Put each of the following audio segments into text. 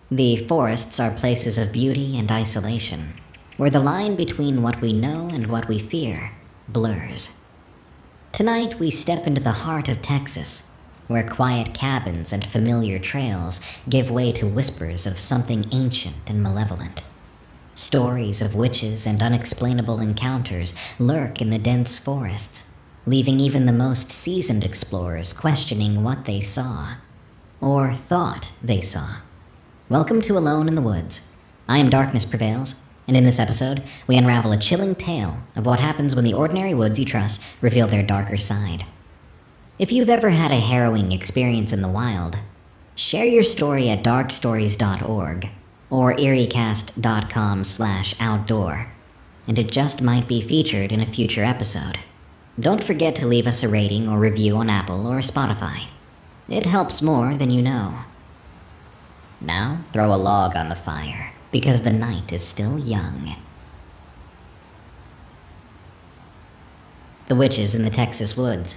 The forests are places of beauty and isolation, where the line between what we know and what we fear blurs. Tonight we step into the heart of Texas, where quiet cabins and familiar trails give way to whispers of something ancient and malevolent. Stories of witches and unexplainable encounters lurk in the dense forests, leaving even the most seasoned explorers questioning what they saw, or thought they saw. Welcome to Alone in the Woods. I am Darkness Prevails, and in this episode, we unravel a chilling tale of what happens when the ordinary woods you trust reveal their darker side. If you've ever had a harrowing experience in the wild, share your story at darkstories.org or eeriecast.com/outdoor, and it just might be featured in a future episode. Don't forget to leave us a rating or review on Apple or Spotify. It helps more than you know. Now, throw a log on the fire, because the night is still young. The Witches in the Texas Woods,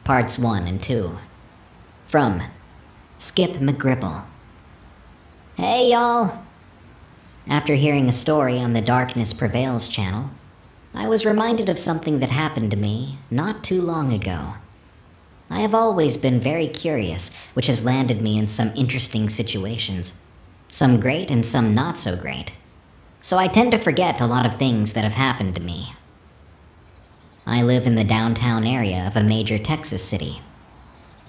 Parts 1 and 2. From Skip McGripple. Hey, y'all! After hearing a story on the Darkness Prevails channel, I was reminded of something that happened to me not too long ago. I have always been very curious, which has landed me in some interesting situations. Some great and some not so great. So I tend to forget a lot of things that have happened to me. I live in the downtown area of a major Texas city.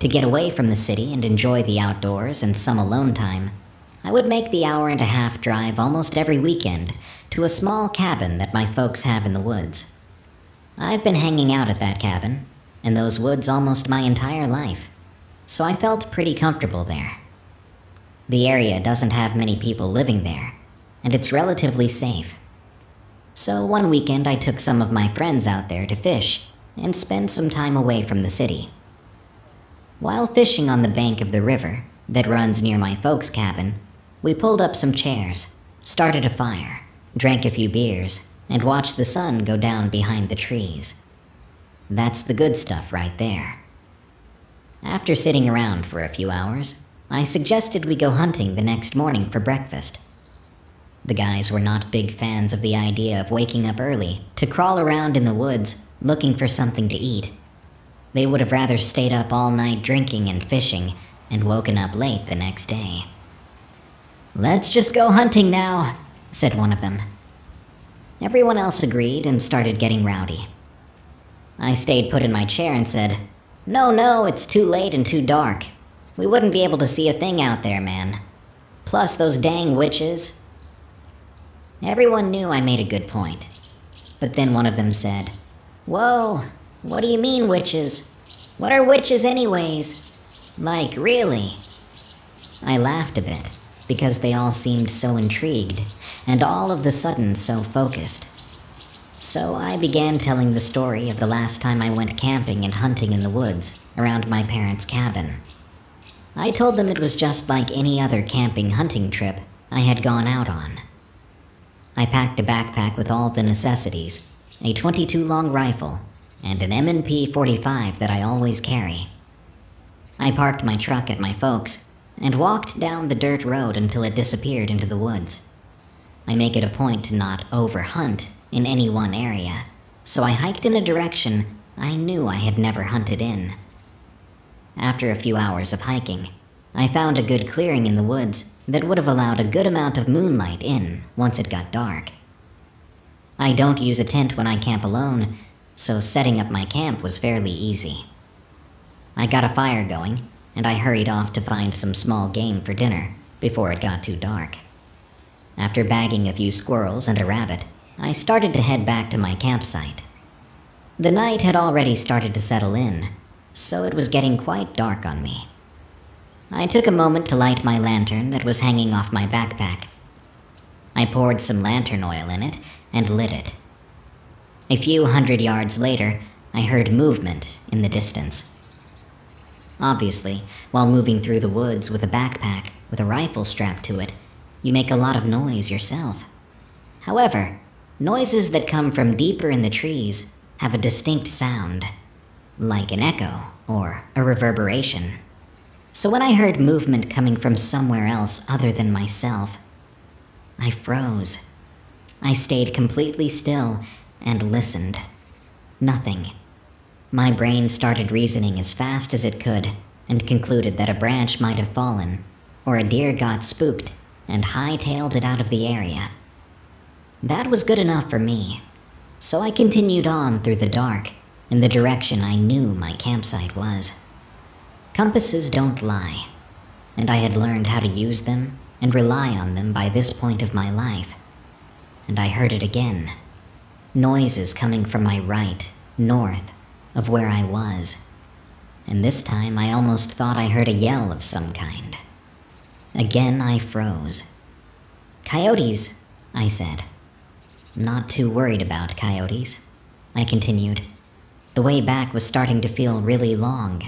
To get away from the city and enjoy the outdoors and some alone time, I would make the hour-and-a-half drive almost every weekend to a small cabin that my folks have in the woods. I've been hanging out at that cabin in those woods almost my entire life, so I felt pretty comfortable there. The area doesn't have many people living there, and it's relatively safe. So one weekend I took some of my friends out there to fish and spend some time away from the city. While fishing on the bank of the river that runs near my folks' cabin, we pulled up some chairs, started a fire, drank a few beers, and watched the sun go down behind the trees. That's the good stuff right there. After sitting around for a few hours, I suggested we go hunting the next morning for breakfast. The guys were not big fans of the idea of waking up early to crawl around in the woods looking for something to eat. They would have rather stayed up all night drinking and fishing and woken up late the next day. "Let's just go hunting now," said one of them. Everyone else agreed and started getting rowdy. I stayed put in my chair and said, No, it's too late and too dark. We wouldn't be able to see a thing out there, man. Plus those dang witches." Everyone knew I made a good point. But then one of them said, "Whoa, what do you mean witches? What are witches anyways? Like, really?" I laughed a bit, because they all seemed so intrigued, and all of the sudden so focused. So I began telling the story of the last time I went camping and hunting in the woods around my parents' cabin. I told them it was just like any other camping hunting trip I had gone out on. I packed a backpack with all the necessities, a .22 long rifle, and an M&P 45 that I always carry. I parked my truck at my folks and walked down the dirt road until it disappeared into the woods. I make it a point to not overhunt in any one area, so I hiked in a direction I knew I had never hunted in. After a few hours of hiking, I found a good clearing in the woods that would have allowed a good amount of moonlight in once it got dark. I don't use a tent when I camp alone, so setting up my camp was fairly easy. I got a fire going, and I hurried off to find some small game for dinner before it got too dark. After bagging a few squirrels and a rabbit, I started to head back to my campsite. The night had already started to settle in, so it was getting quite dark on me. I took a moment to light my lantern that was hanging off my backpack. I poured some lantern oil in it and lit it. A few 100 yards later, I heard movement in the distance. Obviously, while moving through the woods with a backpack with a rifle strapped to it, you make a lot of noise yourself. However, noises that come from deeper in the trees have a distinct sound, like an echo or a reverberation. So when I heard movement coming from somewhere else other than myself, I froze. I stayed completely still and listened. Nothing. My brain started reasoning as fast as it could and concluded that a branch might have fallen, or a deer got spooked and hightailed it out of the area. That was good enough for me, so I continued on through the dark in the direction I knew my campsite was. Compasses don't lie, and I had learned how to use them and rely on them by this point of my life. And I heard it again. Noises coming from my right, north, of where I was. And this time I almost thought I heard a yell of some kind. Again I froze. "Coyotes," I said. "Not too worried about coyotes," I continued. The way back was starting to feel really long.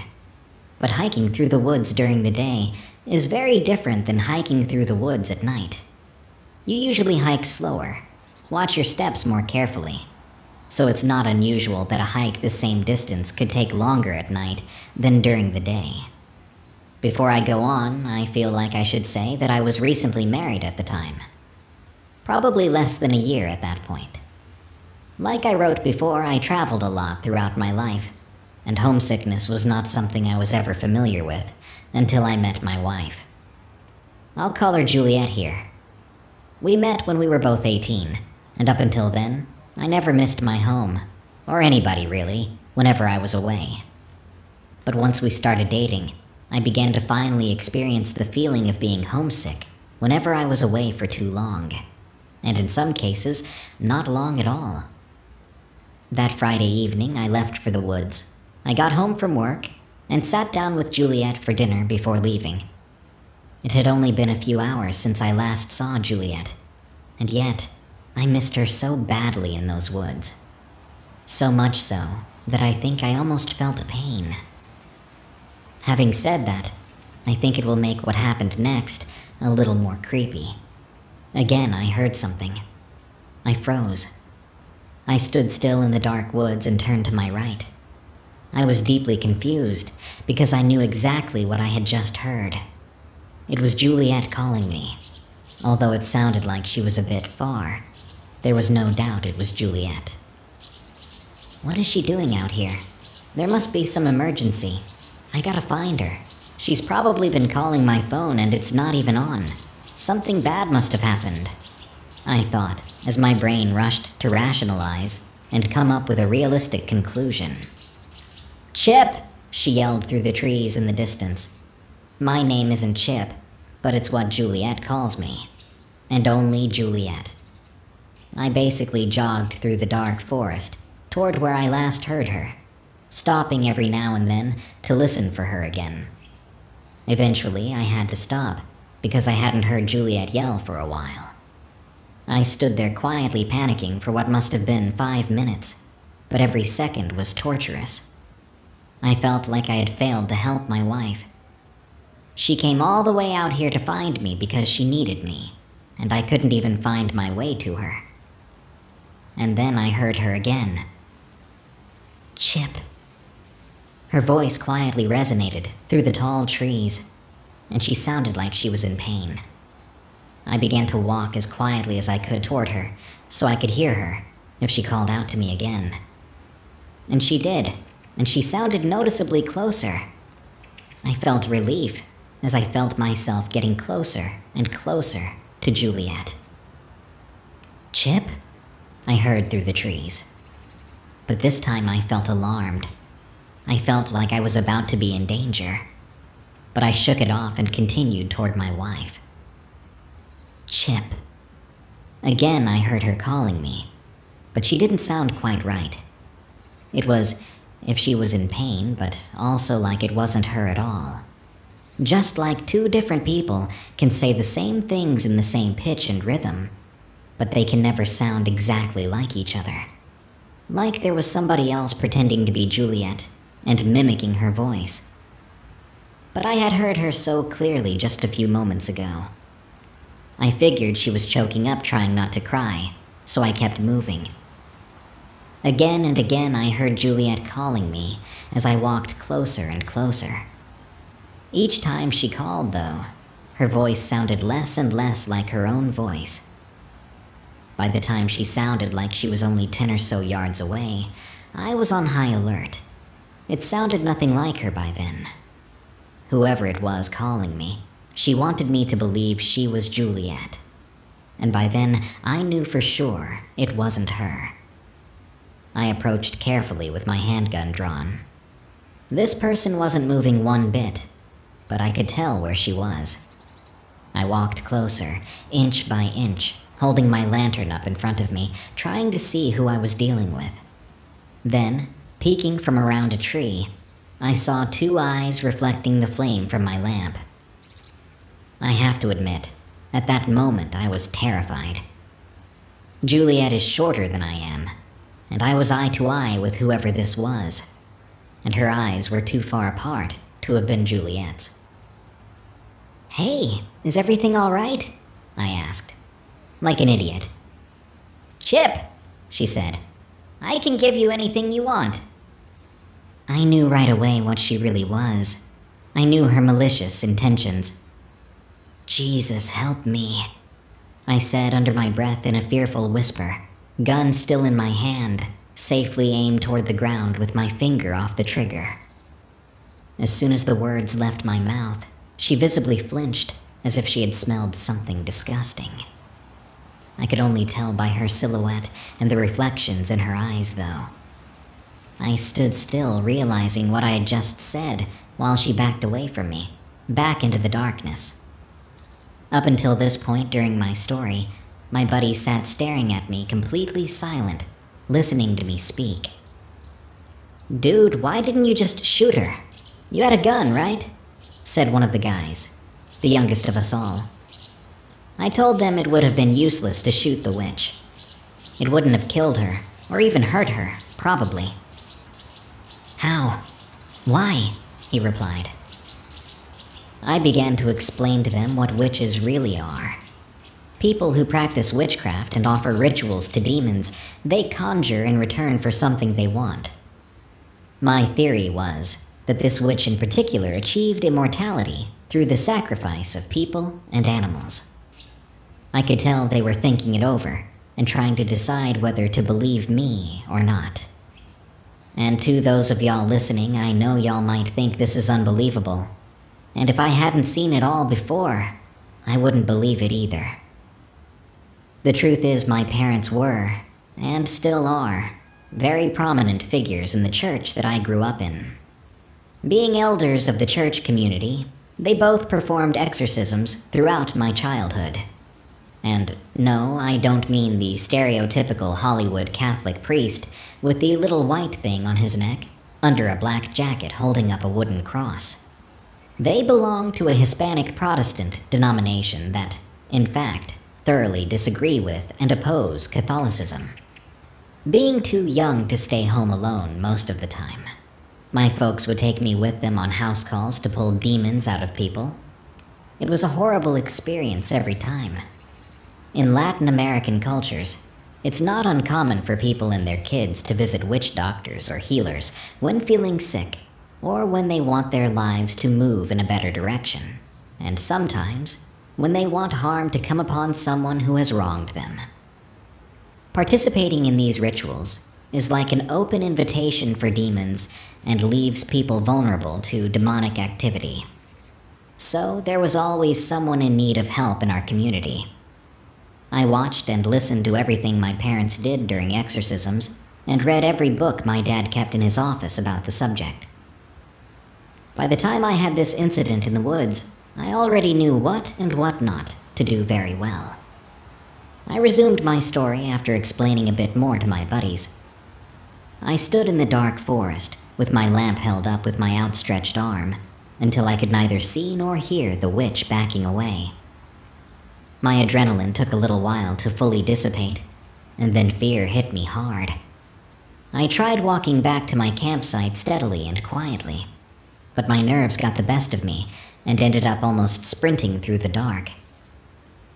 But hiking through the woods during the day is very different than hiking through the woods at night. You usually hike slower, watch your steps more carefully, so it's not unusual that a hike the same distance could take longer at night than during the day. Before I go on, I feel like I should say that I was recently married at the time. Probably less than a year at that point. Like I wrote before, I traveled a lot throughout my life, and homesickness was not something I was ever familiar with until I met my wife. I'll call her Juliet here. We met when we were both 18, and up until then, I never missed my home, or anybody really, whenever I was away. But once we started dating, I began to finally experience the feeling of being homesick whenever I was away for too long, and in some cases, not long at all. That Friday evening, I left for the woods. I got home from work and sat down with Juliet for dinner before leaving. It had only been a few hours since I last saw Juliet, and yet I missed her so badly in those woods. So much so that I think I almost felt a pain. Having said that, I think it will make what happened next a little more creepy. Again, I heard something. I froze. I stood still in the dark woods and turned to my right. I was deeply confused because I knew exactly what I had just heard. It was Juliet calling me. Although it sounded like she was a bit far, there was no doubt it was Juliet. What is she doing out here? There must be some emergency. I gotta find her. She's probably been calling my phone and it's not even on. Something bad must have happened, I thought, as my brain rushed to rationalize and come up with a realistic conclusion. "Chip!" she yelled through the trees in the distance. My name isn't Chip, but it's what Juliet calls me. And only Juliet. I basically jogged through the dark forest toward where I last heard her, stopping every now and then to listen for her again. Eventually, I had to stop because I hadn't heard Juliet yell for a while. I stood there quietly panicking for what must have been 5 minutes, but every second was torturous. I felt like I had failed to help my wife. She came all the way out here to find me because she needed me, and I couldn't even find my way to her. And then I heard her again. "Chip." Her voice quietly resonated through the tall trees, and she sounded like she was in pain. I began to walk as quietly as I could toward her, so I could hear her if she called out to me again. And she did, and she sounded noticeably closer. I felt relief as I felt myself getting closer and closer to Juliet. "Chip?" I heard through the trees. But this time I felt alarmed. I felt like I was about to be in danger. But I shook it off and continued toward my wife. "Chip." Again I heard her calling me, but she didn't sound quite right. It was if she was in pain, but also like it wasn't her at all. Just like two different people can say the same things in the same pitch and rhythm, but they can never sound exactly like each other. Like there was somebody else pretending to be Juliet and mimicking her voice. But I had heard her so clearly just a few moments ago. I figured she was choking up trying not to cry, so I kept moving. Again and again I heard Juliet calling me as I walked closer and closer. Each time she called, though, her voice sounded less and less like her own voice. By the time she sounded like she was only 10 or so yards away, I was on high alert. It sounded nothing like her by then. Whoever it was calling me, she wanted me to believe she was Juliet. And by then, I knew for sure it wasn't her. I approached carefully with my handgun drawn. This person wasn't moving one bit, but I could tell where she was. I walked closer, inch by inch, holding my lantern up in front of me, trying to see who I was dealing with. Then, peeking from around a tree, I saw 2 eyes reflecting the flame from my lamp. I have to admit, at that moment I was terrified. Juliet is shorter than I am, and I was eye to eye with whoever this was, and her eyes were too far apart to have been Juliet's. "Hey, is everything all right?" I asked, like an idiot. "Chip," she said, "I can give you anything you want." I knew right away what she really was. I knew her malicious intentions. "Jesus, help me," I said under my breath in a fearful whisper, gun still in my hand, safely aimed toward the ground with my finger off the trigger. As soon as the words left my mouth, she visibly flinched, as if she had smelled something disgusting. I could only tell by her silhouette and the reflections in her eyes, though. I stood still, realizing what I had just said, while she backed away from me, back into the darkness. Up until this point during my story, my buddy sat staring at me, completely silent, listening to me speak. "Dude, why didn't you just shoot her? You had a gun, right?" said one of the guys, the youngest of us all. I told them it would have been useless to shoot the witch. It wouldn't have killed her, or even hurt her, probably. "How? Why?" he replied. I began to explain to them what witches really are. People who practice witchcraft and offer rituals to demons, they conjure in return for something they want. My theory was that this witch in particular achieved immortality through the sacrifice of people and animals. I could tell they were thinking it over and trying to decide whether to believe me or not. And to those of y'all listening, I know y'all might think this is unbelievable. And if I hadn't seen it all before, I wouldn't believe it either. The truth is my parents were, and still are, very prominent figures in the church that I grew up in. Being elders of the church community, they both performed exorcisms throughout my childhood. And no, I don't mean the stereotypical Hollywood Catholic priest with the little white thing on his neck, under a black jacket holding up a wooden cross. They belong to a Hispanic Protestant denomination that, in fact, thoroughly disagree with and oppose Catholicism. Being too young to stay home alone most of the time, my folks would take me with them on house calls to pull demons out of people. It was a horrible experience every time. In Latin American cultures, it's not uncommon for people and their kids to visit witch doctors or healers when feeling sick, or when they want their lives to move in a better direction, and sometimes when they want harm to come upon someone who has wronged them. Participating in these rituals is like an open invitation for demons and leaves people vulnerable to demonic activity. So there was always someone in need of help in our community. I watched and listened to everything my parents did during exorcisms, and read every book my dad kept in his office about the subject. By the time I had this incident in the woods, I already knew what and what not to do very well. I resumed my story after explaining a bit more to my buddies. I stood in the dark forest, with my lamp held up with my outstretched arm, until I could neither see nor hear the witch backing away. My adrenaline took a little while to fully dissipate, and then fear hit me hard. I tried walking back to my campsite steadily and quietly, but my nerves got the best of me and ended up almost sprinting through the dark.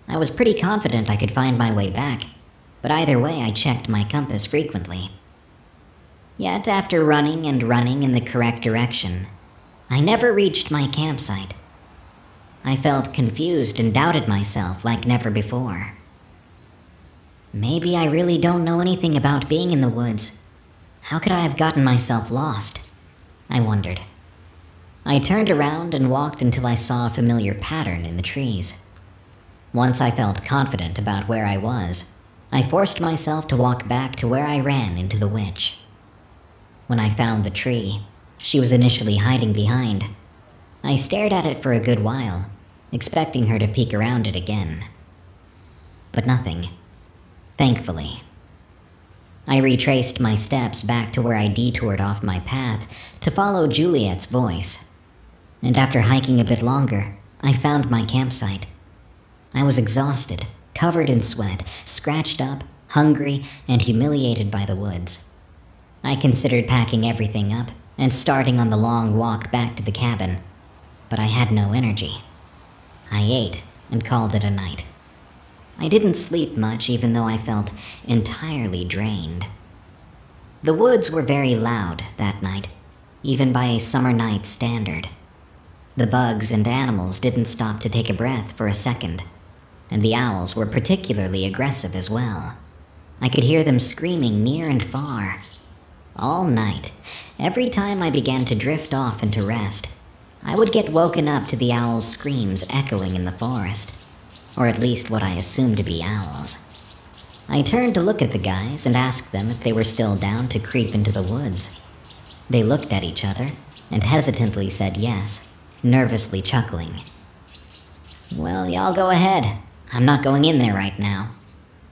I was pretty confident I could find my way back, but either way I checked my compass frequently. Yet after running and running in the correct direction, I never reached my campsite. I felt confused and doubted myself like never before. Maybe I really don't know anything about being in the woods. How could I have gotten myself lost? I wondered. I turned around and walked until I saw a familiar pattern in the trees. Once I felt confident about where I was, I forced myself to walk back to where I ran into the witch. When I found the tree she was initially hiding behind, I stared at it for a good while, expecting her to peek around it again. But nothing. Thankfully. I retraced my steps back to where I detoured off my path to follow Juliet's voice. And after hiking a bit longer, I found my campsite. I was exhausted, covered in sweat, scratched up, hungry, and humiliated by the woods. I considered packing everything up and starting on the long walk back to the cabin, but I had no energy. I ate and called it a night. I didn't sleep much, even though I felt entirely drained. The woods were very loud that night, even by a summer night standard. The bugs and animals didn't stop to take a breath for a second, and the owls were particularly aggressive as well. I could hear them screaming near and far. All night, every time I began to drift off into rest, I would get woken up to the owls' screams echoing in the forest, or at least what I assumed to be owls. I turned to look at the guys and asked them if they were still down to creep into the woods. They looked at each other and hesitantly said yes, nervously chuckling. "Well, y'all go ahead. I'm not going in there right now,"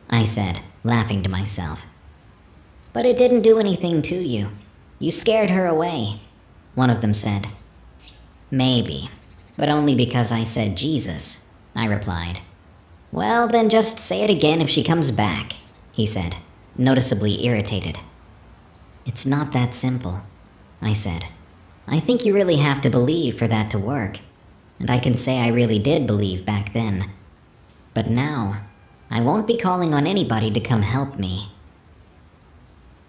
I said, laughing to myself. "But it didn't do anything to you. You scared her away," one of them said. "Maybe, but only because I said Jesus," I replied. "Well, then just say it again if she comes back," he said, noticeably irritated. "It's not that simple," I said. "I think you really have to believe for that to work, and I can say I really did believe back then. But now, I won't be calling on anybody to come help me."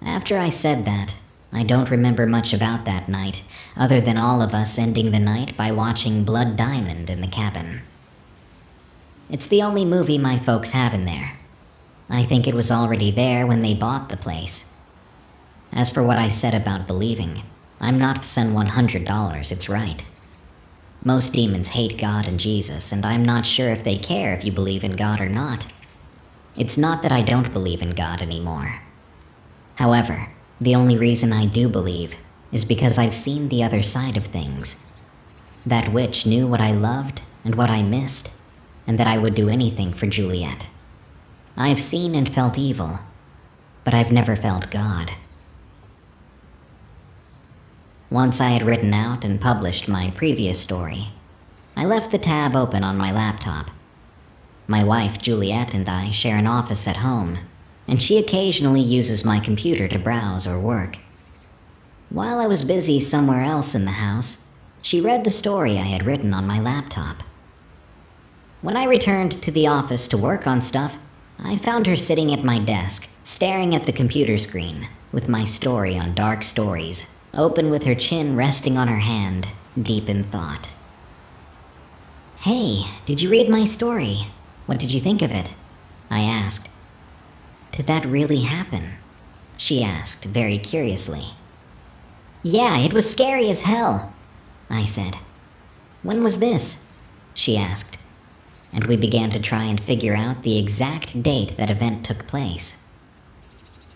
After I said that, I don't remember much about that night, other than all of us ending the night by watching Blood Diamond in the cabin. It's the only movie my folks have in there. I think it was already there when they bought the place. As for what I said about believing, I'm not sent $100, it's right. Most demons hate God and Jesus, and I'm not sure if they care if you believe in God or not. It's not that I don't believe in God anymore. However, the only reason I do believe is because I've seen the other side of things. That witch knew what I loved and what I missed, and that I would do anything for Juliet. I've seen and felt evil, but I've never felt God. Once I had written out and published my previous story, I left the tab open on my laptop. My wife, Juliet, and I share an office at home, and she occasionally uses my computer to browse or work. While I was busy somewhere else in the house, she read the story I had written on my laptop. When I returned to the office to work on stuff, I found her sitting at my desk, staring at the computer screen, with my story on Dark Stories, open with her chin resting on her hand, deep in thought. "Hey, did you read my story? What did you think of it?" I asked. "Did that really happen?" she asked, very curiously. "Yeah, it was scary as hell," I said. "When was this?" she asked, and we began to try and figure out the exact date that event took place.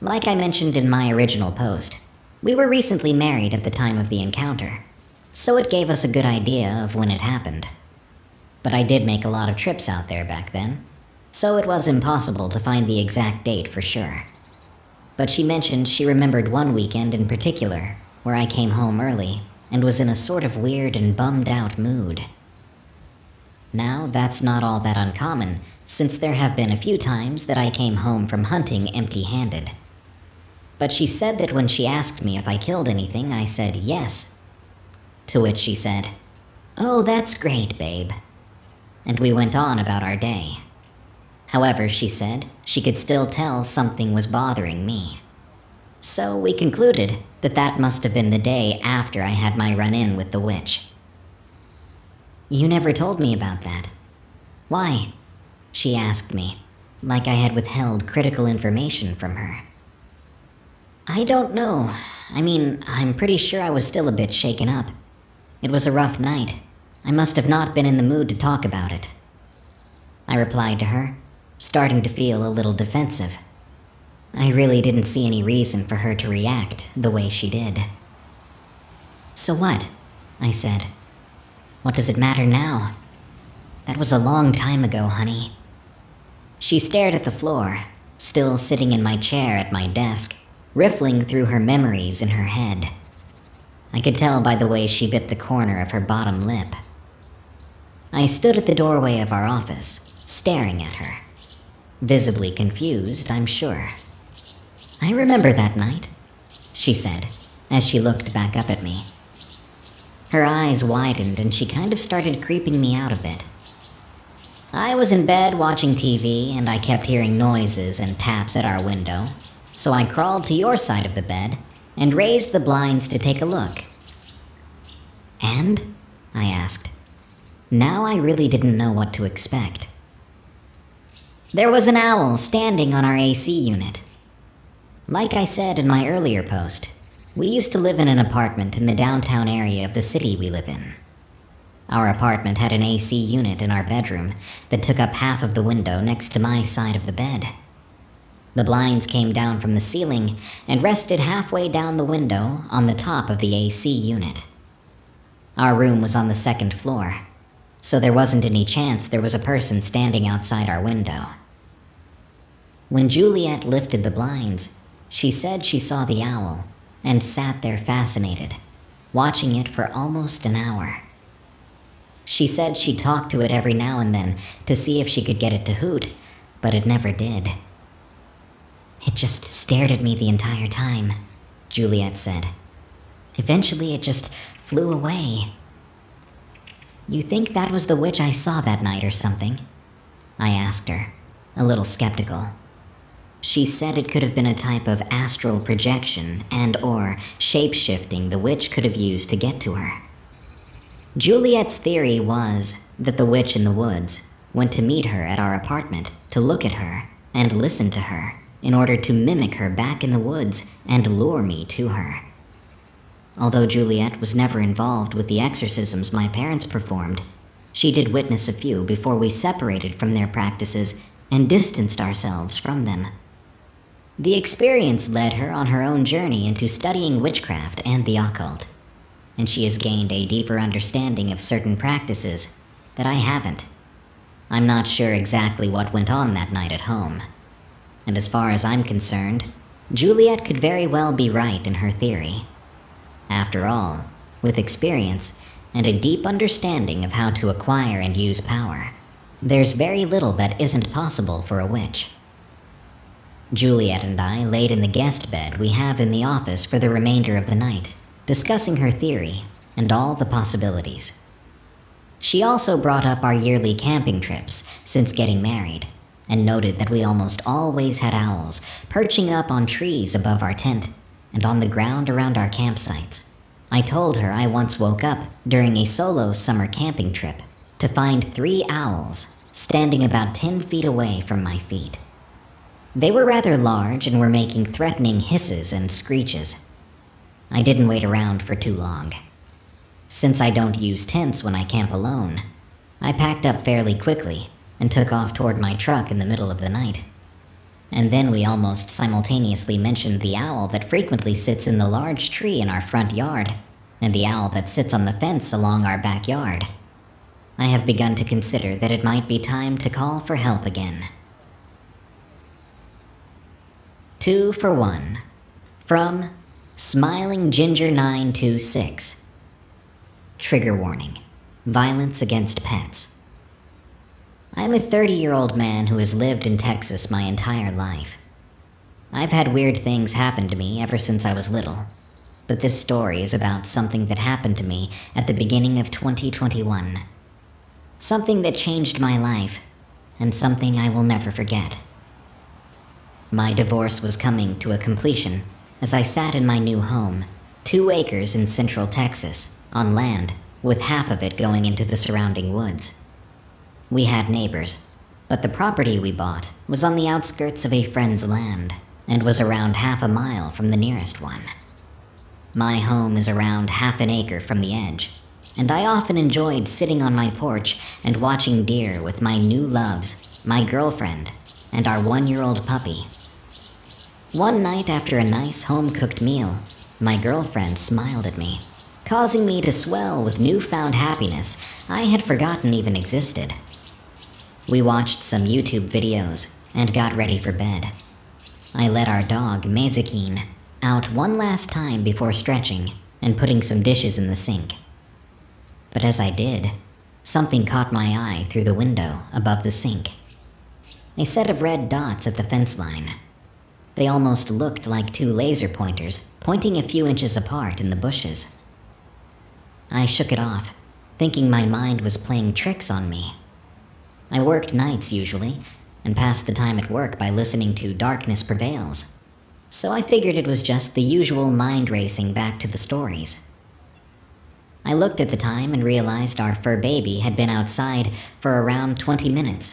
Like I mentioned in my original post, we were recently married at the time of the encounter, so it gave us a good idea of when it happened. But I did make a lot of trips out there back then, so it was impossible to find the exact date for sure. But she mentioned she remembered one weekend in particular, where I came home early and was in a sort of weird and bummed out mood. Now, that's not all that uncommon, since there have been a few times that I came home from hunting empty-handed. But she said that when she asked me if I killed anything, I said yes. To which she said, "Oh, that's great, babe." And we went on about our day. However, she said she could still tell something was bothering me. So we concluded that that must have been the day after I had my run-in with the witch. You never told me about that. Why? She asked me, like I had withheld critical information from her. I don't know. I mean, I'm pretty sure I was still a bit shaken up. It was a rough night. I must have not been in the mood to talk about it. I replied to her, starting to feel a little defensive. I really didn't see any reason for her to react the way she did. So what? I said. What does it matter now? That was a long time ago, honey. She stared at the floor, still sitting in my chair at my desk, riffling through her memories in her head. I could tell by the way she bit the corner of her bottom lip. I stood at the doorway of our office, staring at her. Visibly confused, I'm sure. I remember that night, she said, as she looked back up at me. Her eyes widened and she kind of started creeping me out a bit. I was in bed watching TV and I kept hearing noises and taps at our window, so I crawled to your side of the bed and raised the blinds to take a look. And? I asked. Now I really didn't know what to expect. There was an owl standing on our AC unit. Like I said in my earlier post, we used to live in an apartment in the downtown area of the city we live in. Our apartment had an AC unit in our bedroom that took up half of the window next to my side of the bed. The blinds came down from the ceiling and rested halfway down the window on the top of the AC unit. Our room was on the second floor, so there wasn't any chance there was a person standing outside our window. When Juliet lifted the blinds, she said she saw the owl and sat there fascinated, watching it for almost an hour. She said she talked to it every now and then to see if she could get it to hoot, but it never did. It just stared at me the entire time, Juliet said. Eventually it just flew away. You think that was the witch I saw that night or something? I asked her, a little skeptical. She said it could have been a type of astral projection and/or shape-shifting the witch could have used to get to her. Juliet's theory was that the witch in the woods went to meet her at our apartment to look at her and listen to her in order to mimic her back in the woods and lure me to her. Although Juliet was never involved with the exorcisms my parents performed, she did witness a few before we separated from their practices and distanced ourselves from them. The experience led her on her own journey into studying witchcraft and the occult, and she has gained a deeper understanding of certain practices that I haven't. I'm not sure exactly what went on that night at home, and as far as I'm concerned, Juliet could very well be right in her theory. After all, with experience and a deep understanding of how to acquire and use power, there's very little that isn't possible for a witch. Juliet and I laid in the guest bed we have in the office for the remainder of the night, discussing her theory and all the possibilities. She also brought up our yearly camping trips since getting married, and noted that we almost always had owls perching up on trees above our tent and on the ground around our campsites. I told her I once woke up during a solo summer camping trip to find 3 owls standing about 10 feet away from my feet. They were rather large and were making threatening hisses and screeches. I didn't wait around for too long. Since I don't use tents when I camp alone, I packed up fairly quickly and took off toward my truck in the middle of the night. And then we almost simultaneously mentioned the owl that frequently sits in the large tree in our front yard, and the owl that sits on the fence along our backyard. I have begun to consider that it might be time to call for help again. 2 for 1. From Smiling Ginger 926. Trigger warning. Violence against pets. I'm a 30-year-old man who has lived in Texas my entire life. I've had weird things happen to me ever since I was little, but this story is about something that happened to me at the beginning of 2021. Something that changed my life, and something I will never forget. My divorce was coming to a completion as I sat in my new home, 2 acres in central Texas, on land, with half of it going into the surrounding woods. We had neighbors, but the property we bought was on the outskirts of a friend's land, and was around half a mile from the nearest one. My home is around half an acre from the edge, and I often enjoyed sitting on my porch and watching deer with my new loves, my girlfriend, and our 1-year-old puppy. One night after a nice home-cooked meal, my girlfriend smiled at me, causing me to swell with newfound happiness I had forgotten even existed. We watched some YouTube videos and got ready for bed. I let our dog, Mazikeen, out one last time before stretching and putting some dishes in the sink. But as I did, something caught my eye through the window above the sink. A set of red dots at the fence line. They almost looked like 2 laser pointers pointing a few inches apart in the bushes. I shook it off, thinking my mind was playing tricks on me. I worked nights usually, and passed the time at work by listening to Darkness Prevails, so I figured it was just the usual mind racing back to the stories. I looked at the time and realized our fur baby had been outside for around 20 minutes,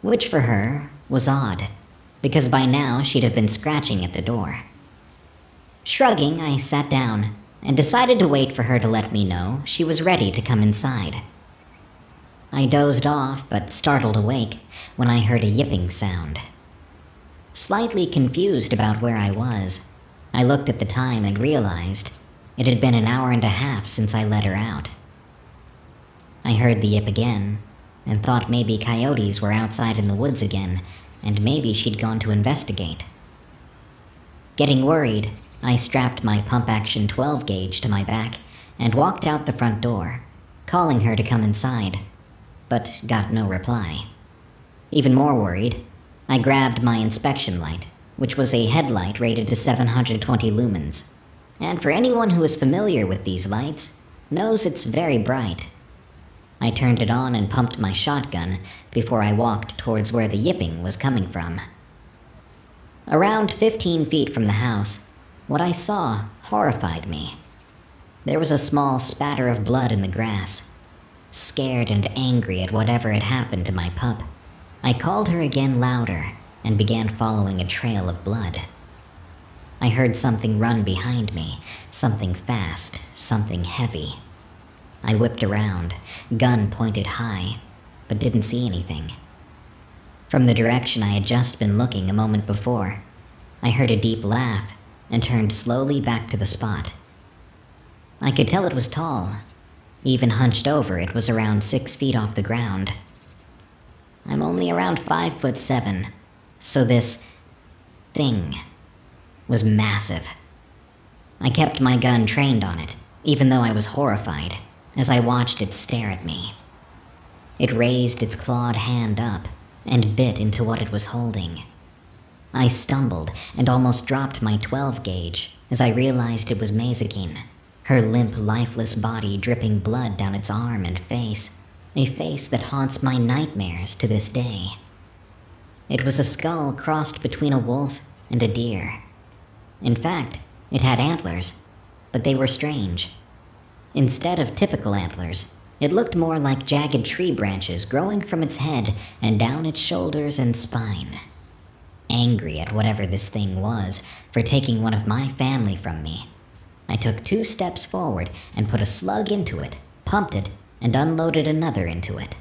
which for her was odd, because by now she'd have been scratching at the door. Shrugging, I sat down and decided to wait for her to let me know she was ready to come inside. I dozed off, but startled awake when I heard a yipping sound. Slightly confused about where I was, I looked at the time and realized it had been an hour and a half since I let her out. I heard the yip again, and thought maybe coyotes were outside in the woods again, and maybe she'd gone to investigate. Getting worried, I strapped my pump-action 12-gauge to my back and walked out the front door, calling her to come inside, but got no reply. Even more worried, I grabbed my inspection light, which was a headlight rated to 720 lumens, and for anyone who is familiar with these lights, knows it's very bright. I turned it on and pumped my shotgun before I walked towards where the yipping was coming from. Around 15 feet from the house, what I saw horrified me. There was a small spatter of blood in the grass. Scared and angry at whatever had happened to my pup, I called her again louder and began following a trail of blood. I heard something run behind me, something fast, something heavy. I whipped around, gun pointed high, but didn't see anything. From the direction I had just been looking a moment before, I heard a deep laugh and turned slowly back to the spot. I could tell it was tall. Even hunched over, it was around 6 feet off the ground. I'm only around 5'7", so this thing was massive. I kept my gun trained on it, even though I was horrified, as I watched it stare at me. It raised its clawed hand up and bit into what it was holding. I stumbled and almost dropped my 12-gauge as I realized it was Mazikeen, her limp, lifeless body dripping blood down its arm and face, a face that haunts my nightmares to this day. It was a skull crossed between a wolf and a deer. In fact, it had antlers, but they were strange. Instead of typical antlers, it looked more like jagged tree branches growing from its head and down its shoulders and spine. Angry at whatever this thing was for taking one of my family from me, I took 2 steps forward and put a slug into it, pumped it, and unloaded another into it.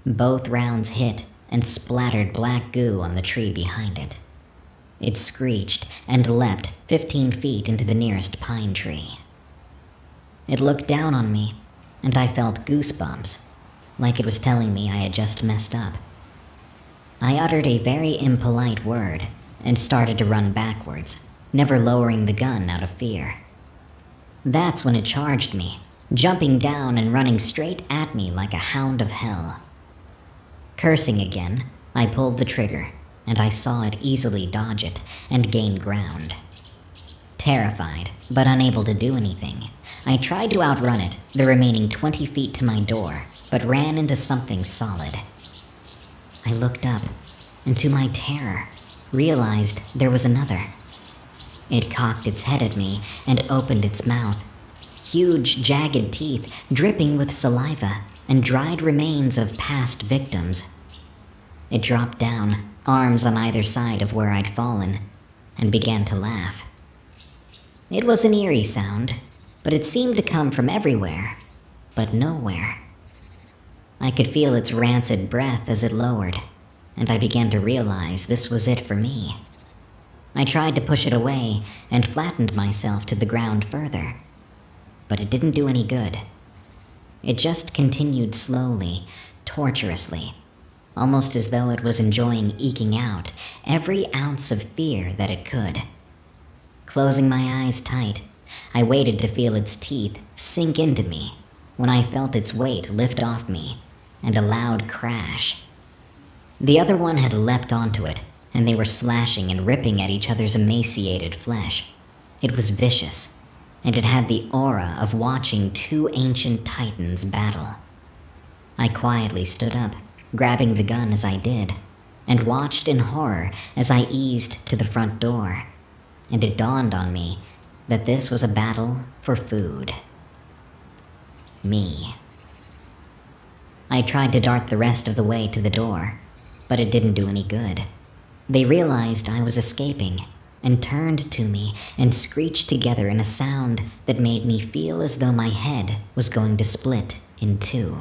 Both rounds hit and splattered black goo on the tree behind it. It screeched and leapt 15 feet into the nearest pine tree. It looked down on me, and I felt goosebumps, like it was telling me I had just messed up. I uttered a very impolite word and started to run backwards, never lowering the gun out of fear. That's when it charged me, jumping down and running straight at me like a hound of hell. Cursing again, I pulled the trigger, and I saw it easily dodge it and gain ground. Terrified, but unable to do anything, I tried to outrun it the remaining 20 feet to my door, but ran into something solid. I looked up, and to my terror, realized there was another. It cocked its head at me and opened its mouth. Huge, jagged teeth dripping with saliva and dried remains of past victims. It dropped down, arms on either side of where I'd fallen, and began to laugh. It was an eerie sound, but it seemed to come from everywhere, but nowhere. I could feel its rancid breath as it lowered, and I began to realize this was it for me. I tried to push it away and flattened myself to the ground further, but it didn't do any good. It just continued slowly, torturously, almost as though it was enjoying eking out every ounce of fear that it could. Closing my eyes tight, I waited to feel its teeth sink into me when I felt its weight lift off me and a loud crash. The other one had leapt onto it, and they were slashing and ripping at each other's emaciated flesh. It was vicious, and it had the aura of watching two ancient titans battle. I quietly stood up, grabbing the gun as I did, and watched in horror as I eased to the front door, and it dawned on me that this was a battle for food. Me. I tried to dart the rest of the way to the door, but it didn't do any good. They realized I was escaping, and turned to me and screeched together in a sound that made me feel as though my head was going to split in two.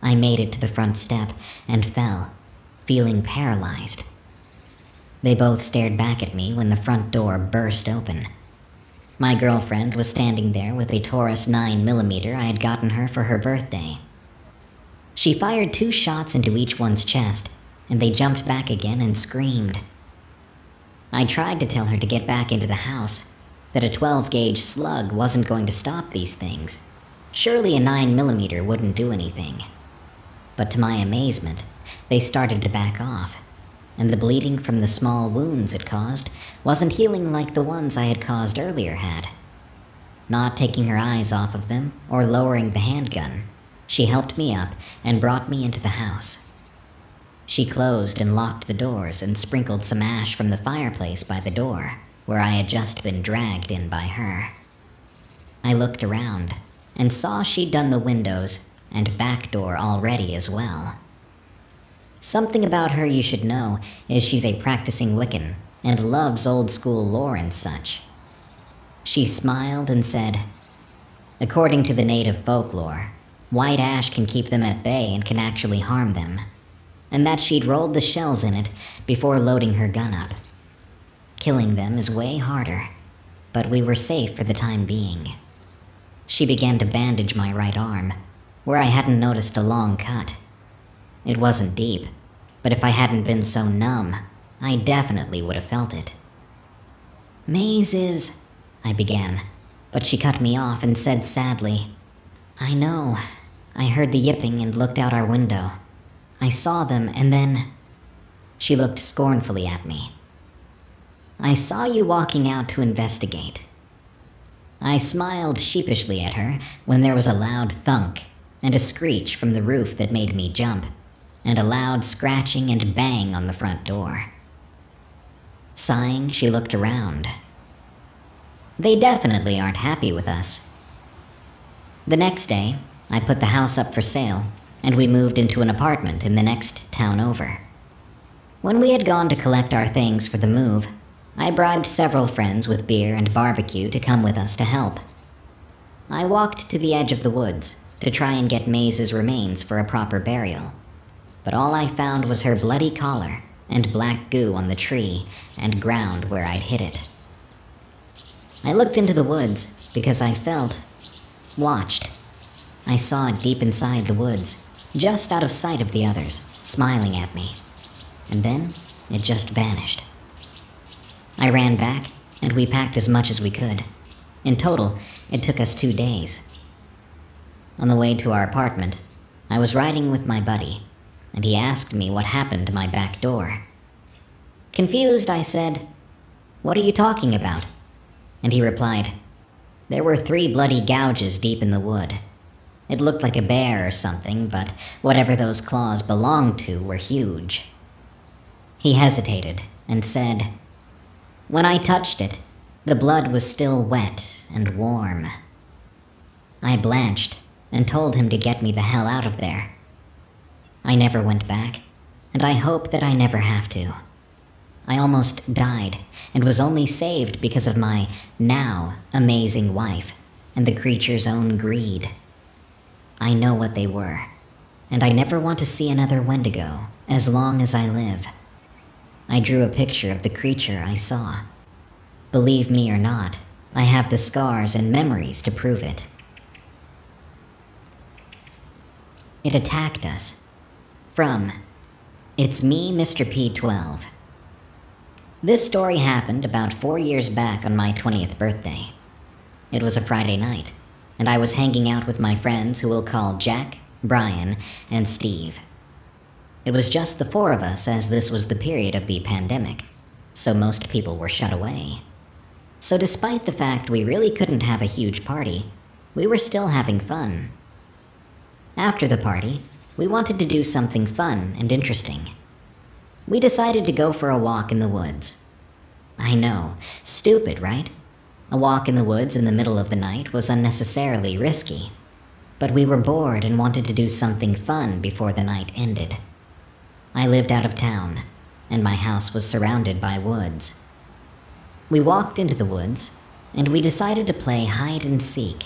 I made it to the front step and fell, feeling paralyzed. They both stared back at me when the front door burst open. My girlfriend was standing there with a Taurus 9mm I had gotten her for her birthday. She fired 2 shots into each one's chest, and they jumped back again and screamed. I tried to tell her to get back into the house, that a 12-gauge slug wasn't going to stop these things. Surely a 9mm wouldn't do anything. But to my amazement, they started to back off, and the bleeding from the small wounds it caused wasn't healing like the ones I had caused earlier had. Not taking her eyes off of them or lowering the handgun, she helped me up and brought me into the house. She closed and locked the doors and sprinkled some ash from the fireplace by the door, where I had just been dragged in by her. I looked around and saw she'd done the windows and back door already as well. Something about her you should know is she's a practicing Wiccan and loves old-school lore and such. She smiled and said, according to the native folklore, white ash can keep them at bay and can actually harm them, and that she'd rolled the shells in it before loading her gun up. Killing them is way harder, but we were safe for the time being. She began to bandage my right arm, where I hadn't noticed a long cut. It wasn't deep, but if I hadn't been so numb, I definitely would have felt it. Mazes, I began, but she cut me off and said sadly, I know. I heard the yipping and looked out our window. I saw them, and then... She looked scornfully at me. I saw you walking out to investigate. I smiled sheepishly at her when there was a loud thunk and a screech from the roof that made me jump, and a loud scratching and bang on the front door. Sighing, she looked around. They definitely aren't happy with us. The next day, I put the house up for sale, and we moved into an apartment in the next town over. When we had gone to collect our things for the move, I bribed several friends with beer and barbecue to come with us to help. I walked to the edge of the woods to try and get Maze's remains for a proper burial, but all I found was her bloody collar and black goo on the tree and ground where I'd hit it. I looked into the woods because I felt watched. I saw it deep inside the woods, just out of sight of the others, smiling at me. And then it just vanished. I ran back, and we packed as much as we could. In total, it took us 2 days. On the way to our apartment, I was riding with my buddy, and he asked me what happened to my back door. Confused, I said, "What are you talking about?" And he replied, "There were 3 bloody gouges deep in the wood. It looked like a bear or something, but whatever those claws belonged to were huge." He hesitated and said, When I touched it, the blood was still wet and warm. I blanched and told him to get me the hell out of there. I never went back, and I hope that I never have to. I almost died, and was only saved because of my now amazing wife and the creature's own greed. I know what they were, and I never want to see another Wendigo as long as I live. I drew a picture of the creature I saw. Believe me or not, I have the scars and memories to prove it. It attacked us. From It's Me, Mr. P12. This story happened about 4 years back on my 20th birthday. It was a Friday night, and I was hanging out with my friends who we'll call Jack, Brian, and Steve. It was just the four of us, as this was the period of the pandemic, so most people were shut away. So despite the fact we really couldn't have a huge party, we were still having fun. After the party, we wanted to do something fun and interesting. We decided to go for a walk in the woods. I know, stupid, right? A walk in the woods in the middle of the night was unnecessarily risky. But we were bored and wanted to do something fun before the night ended. I lived out of town, and my house was surrounded by woods. We walked into the woods, and we decided to play hide and seek.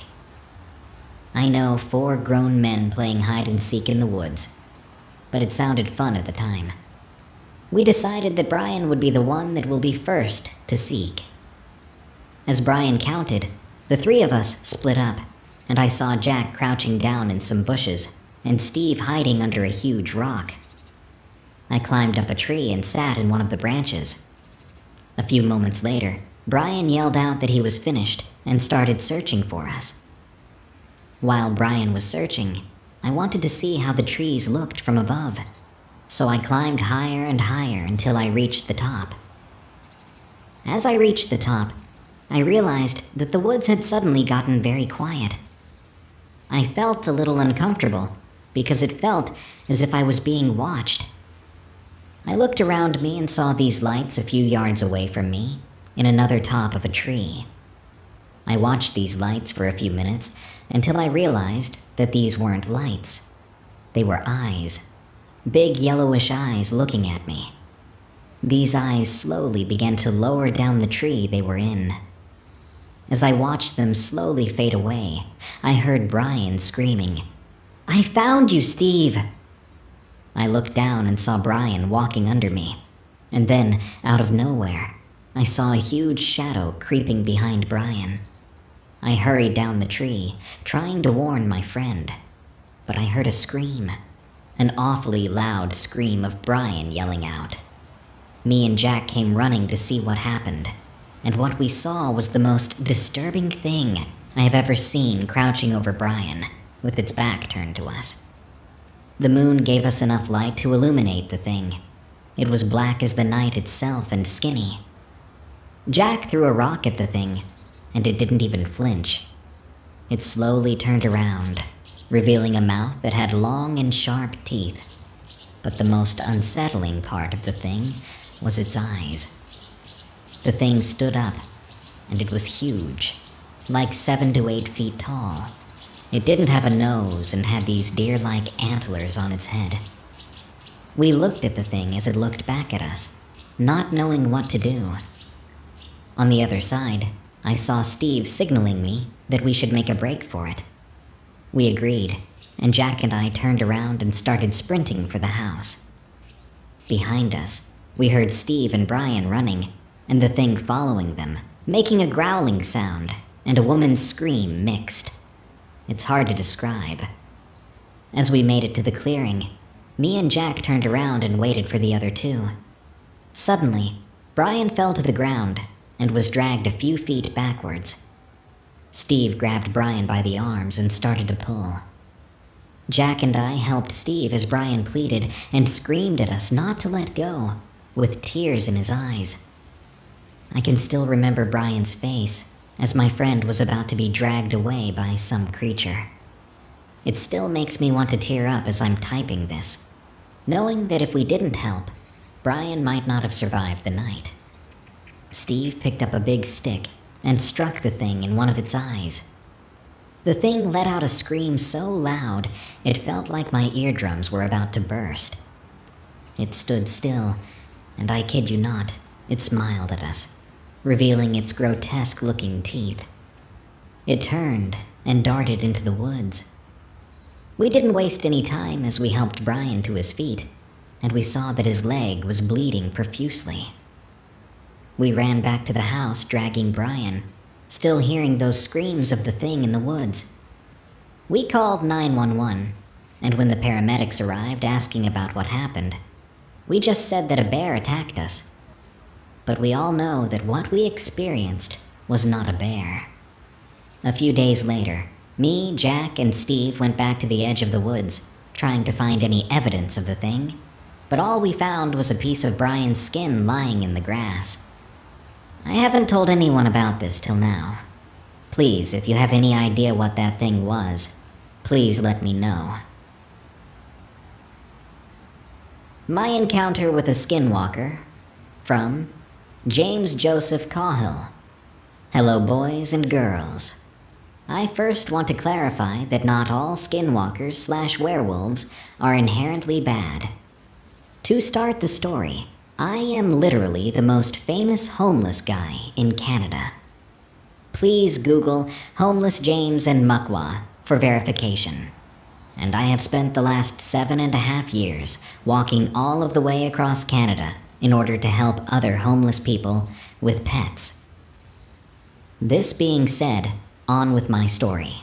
I know 4 grown men playing hide and seek in the woods, but it sounded fun at the time. We decided that Brian would be the one that will be first to seek. As Brian counted, the 3 of us split up, and I saw Jack crouching down in some bushes, and Steve hiding under a huge rock. I climbed up a tree and sat in one of the branches. A few moments later, Brian yelled out that he was finished and started searching for us. While Brian was searching, I wanted to see how the trees looked from above, so I climbed higher and higher until I reached the top. As I reached the top, I realized that the woods had suddenly gotten very quiet. I felt a little uncomfortable because it felt as if I was being watched. I looked around me and saw these lights a few yards away from me, in another top of a tree. I watched these lights for a few minutes until I realized that these weren't lights. They were eyes. Big yellowish eyes looking at me. These eyes slowly began to lower down the tree they were in. As I watched them slowly fade away, I heard Brian screaming, "I found you, Steve!" I looked down and saw Brian walking under me, and then, out of nowhere, I saw a huge shadow creeping behind Brian. I hurried down the tree, trying to warn my friend, but I heard a scream, an awfully loud scream of Brian yelling out. Me and Jack came running to see what happened, and what we saw was the most disturbing thing I have ever seen crouching over Brian, with its back turned to us. The moon gave us enough light to illuminate the thing. It was black as the night itself and skinny. Jack threw a rock at the thing, and it didn't even flinch. It slowly turned around, revealing a mouth that had long and sharp teeth. But the most unsettling part of the thing was its eyes. The thing stood up, and it was huge, like 7 to 8 feet tall. It didn't have a nose and had these deer-like antlers on its head. We looked at the thing as it looked back at us, not knowing what to do. On the other side, I saw Steve signaling me that we should make a break for it. We agreed, and Jack and I turned around and started sprinting for the house. Behind us, we heard Steve and Brian running, and the thing following them, making a growling sound and a woman's scream mixed. It's hard to describe. As we made it to the clearing, me and Jack turned around and waited for the other 2. Suddenly, Brian fell to the ground and was dragged a few feet backwards. Steve grabbed Brian by the arms and started to pull. Jack and I helped Steve as Brian pleaded and screamed at us not to let go, with tears in his eyes. I can still remember Brian's face as my friend was about to be dragged away by some creature. It still makes me want to tear up as I'm typing this, knowing that if we didn't help, Brian might not have survived the night. Steve picked up a big stick and struck the thing in one of its eyes. The thing let out a scream so loud it felt like my eardrums were about to burst. It stood still, and I kid you not, it smiled at us, revealing its grotesque-looking teeth. It turned and darted into the woods. We didn't waste any time as we helped Brian to his feet, and we saw that his leg was bleeding profusely. We ran back to the house dragging Brian, still hearing those screams of the thing in the woods. We called 911, and when the paramedics arrived asking about what happened, we just said that a bear attacked us. But we all know that what we experienced was not a bear. A few days later, me, Jack, and Steve went back to the edge of the woods, trying to find any evidence of the thing, but all we found was a piece of Brian's skin lying in the grass. I haven't told anyone about this till now. Please, if you have any idea what that thing was, please let me know. My encounter with a skinwalker, from James Joseph Cahill. Hello, boys and girls. I first want to clarify that not all skinwalkers/werewolves are inherently bad. To start the story, I am literally the most famous homeless guy in Canada. Please Google Homeless James and Muckwa for verification. And I have spent the last 7.5 years walking all of the way across Canada in order to help other homeless people with pets. This being said, on with my story.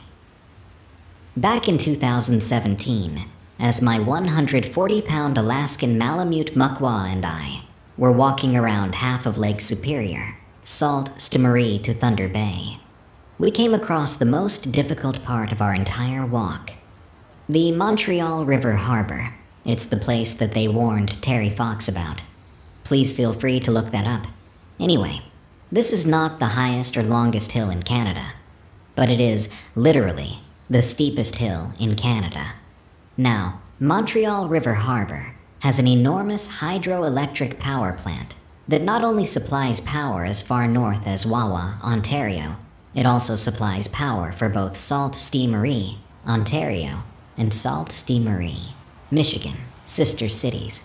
Back in 2017, as my 140-pound Alaskan Malamute Muckwa and I were walking around half of Lake Superior, Sault Ste. Marie to Thunder Bay, we came across the most difficult part of our entire walk. The Montreal River Harbor. It's the place that they warned Terry Fox about. Please feel free to look that up. Anyway, this is not the highest or longest hill in Canada, but it is literally the steepest hill in Canada. Now, Montreal River Harbor has an enormous hydroelectric power plant that not only supplies power as far north as Wawa, Ontario, it also supplies power for both Sault Ste. Marie, Ontario, and Sault Ste. Marie, Michigan, sister cities.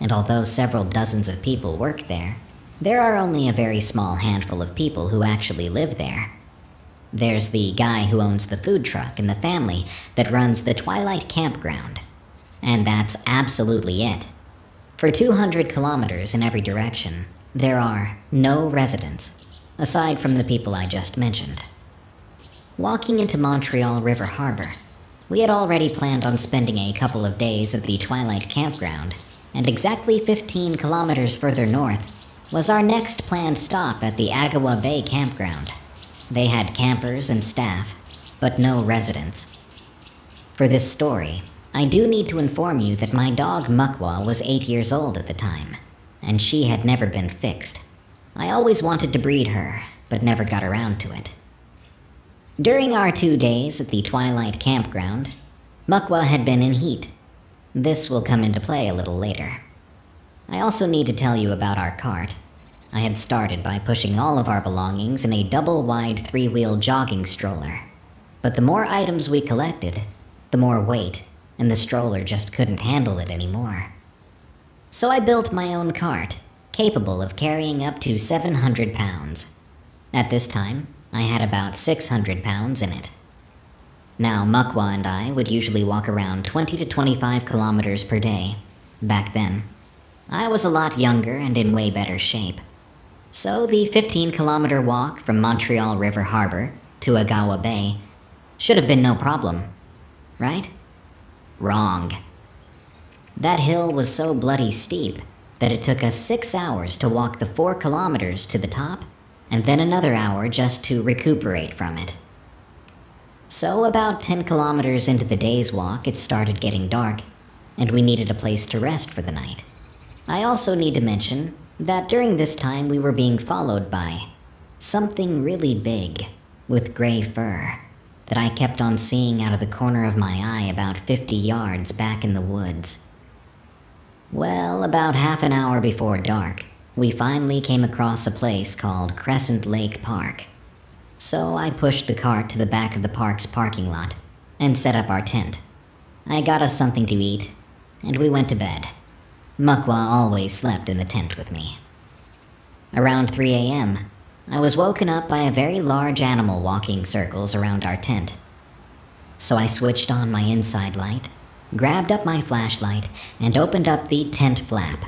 And although several dozens of people work there, there are only a very small handful of people who actually live there. There's the guy who owns the food truck and the family that runs the Twilight Campground. And that's absolutely it. For 200 kilometers in every direction, there are no residents, aside from the people I just mentioned. Walking into Montreal River Harbor, we had already planned on spending a couple of days at the Twilight Campground, and exactly 15 kilometers further north was our next planned stop at the Agawa Bay Campground. They had campers and staff, but no residents. For this story, I do need to inform you that my dog Muckwa was 8 years old at the time, and she had never been fixed. I always wanted to breed her, but never got around to it. During our 2 days at the Twilight Campground, Muckwa had been in heat. This will come into play a little later. I also need to tell you about our cart. I had started by pushing all of our belongings in a double-wide 3-wheel jogging stroller. But the more items we collected, the more weight, and the stroller just couldn't handle it anymore. So I built my own cart, capable of carrying up to 700 pounds. At this time, I had about 600 pounds in it. Now, Muckwa and I would usually walk around 20 to 25 kilometers per day. Back then, I was a lot younger and in way better shape. So the 15-kilometer walk from Montreal River Harbor to Agawa Bay should have been no problem, right? Wrong. That hill was so bloody steep that it took us 6 hours to walk the 4 kilometers to the top, and then another hour just to recuperate from it. So about 10 kilometers into the day's walk, it started getting dark, and we needed a place to rest for the night. I also need to mention that during this time we were being followed by something really big with gray fur that I kept on seeing out of the corner of my eye about 50 yards back in the woods. Well, about half an hour before dark, We finally came across a place called Crescent Lake Park. So I pushed the cart to the back of the park's parking lot and set up our tent. I got us something to eat, and we went to bed. Mukwa always slept in the tent with me. Around 3 a.m., I was woken up by a very large animal walking circles around our tent. So I switched on my inside light, grabbed up my flashlight, and opened up the tent flap.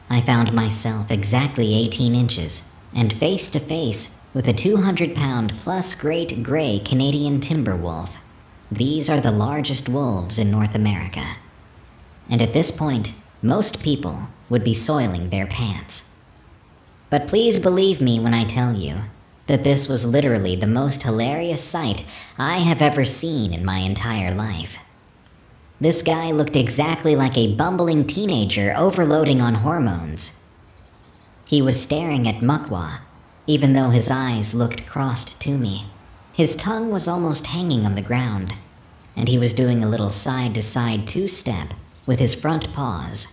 I found myself exactly 18 inches and face to face with a 200-pound plus great gray Canadian timber wolf. These are the largest wolves in North America. And at this point, most people would be soiling their pants. But please believe me when I tell you that this was literally the most hilarious sight I have ever seen in my entire life. This guy looked exactly like a bumbling teenager overloading on hormones. He was staring at Mukwa, even though his eyes looked crossed to me. His tongue was almost hanging on the ground, and he was doing a little side-to-side two-step with his front paws.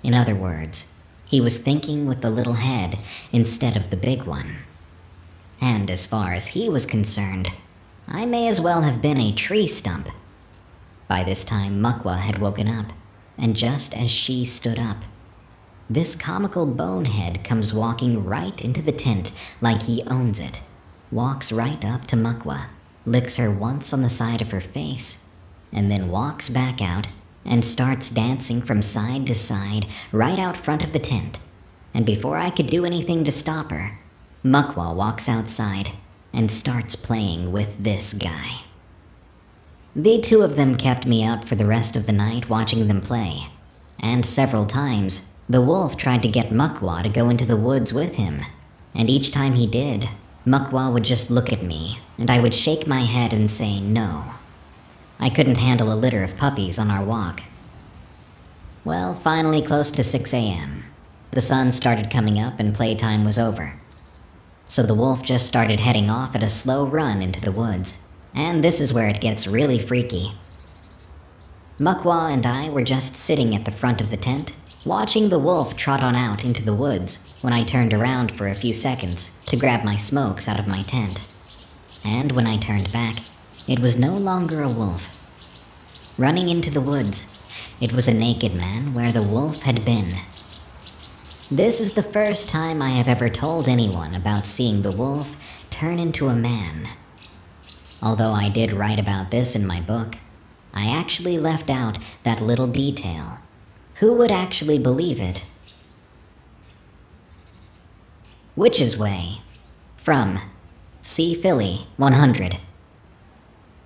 In other words, he was thinking with the little head instead of the big one. And as far as he was concerned, I may as well have been a tree stump. By this time, Mukwa had woken up, and just as she stood up, this comical bonehead comes walking right into the tent like he owns it, walks right up to Mukwa, licks her once on the side of her face, and then walks back out and starts dancing from side to side right out front of the tent. And before I could do anything to stop her, Mukwa walks outside and starts playing with this guy. The two of them kept me up for the rest of the night watching them play, and several times the wolf tried to get Mukwa to go into the woods with him, and each time he did, Mukwa would just look at me, and I would shake my head and say no. I couldn't handle a litter of puppies on our walk. Well, finally close to 6 a.m., the sun started coming up and playtime was over. So the wolf just started heading off at a slow run into the woods. And this is where it gets really freaky. Mukwa and I were just sitting at the front of the tent, watching the wolf trot on out into the woods when I turned around for a few seconds to grab my smokes out of my tent. And when I turned back, it was no longer a wolf. Running into the woods, it was a naked man where the wolf had been. This is the first time I have ever told anyone about seeing the wolf turn into a man. Although I did write about this in my book, I actually left out that little detail. Who would actually believe it? Witch's Way. From C. Philly, 100.